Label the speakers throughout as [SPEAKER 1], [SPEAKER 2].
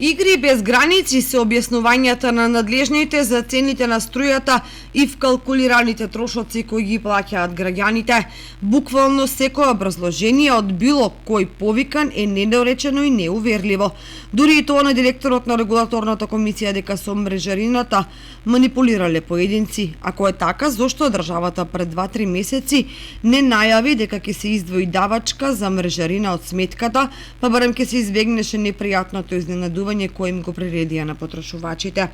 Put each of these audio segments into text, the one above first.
[SPEAKER 1] Игри без граници се објаснувањата на надлежните за цените на струјата и вкалкулираните трошоци кои ги плаќаат граѓаните. Буквално секое образложение од било кој повикан е недоречено и неуверливо. Дури и тоа на директорот на регулаторната комисија дека со мрежарината манипулирале поединци. Ако е така, зошто државата пред 2-3 месеци не најави дека ќе се издвои давачка за мрежарина од сметката, па барем ќе се избегнеше непријатното изненадување кој им го приредија на потрошувачите.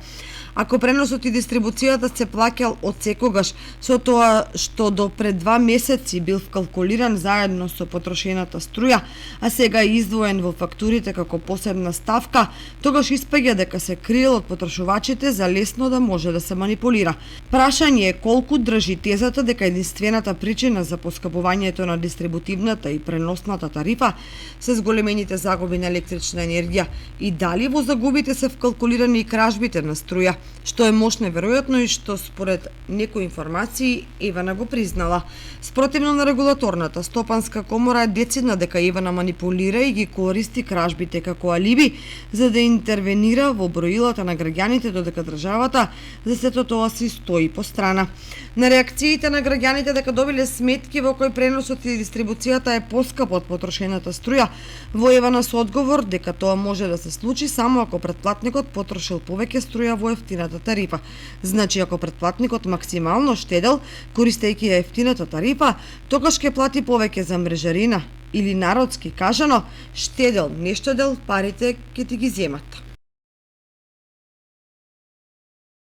[SPEAKER 1] Ако преносот и дистрибуцијата се плаќал од секогаш, со тоа што до пред 2 месеци бил вкалкулиран заедно со потрошената струја, а сега е издвоен во фактурите како посебна ставка, тогаш испаѓа дека се криел од потрошувачите за лесно да може да се манипулира. Прашање е колку држи тезата дека единствената причина за поскапувањето на дистрибутивната и преносната тарифа се зголемените загуби на електрична енергија и дали во загубите се вкалкулирани и кражбите на струја, што е мош неверојатно и што според некои информации Евана го признала. Спротивно на регулаторната стопанска комора е децидна дека Евана манипулира и ги користи кражбите како алиби за да интервенира во броилата на граѓаните, додека државата за сето тоа си стои по страна. На реакциите на граѓаните дека добиле сметки во кои преносот и дистрибуцијата е поскап од потрошената струја, во Евана со одговор дека тоа може да се случи само ако претплатникот потрошил повеќе струја во ефтината тарифа. Значи, ако претплатникот максимално штедел, користејќи ја ефтината тарифа, тогаш ќе плати повеќе за мрежарина или народски кажано, штедел, не штедел, парите ќе ти ги земат.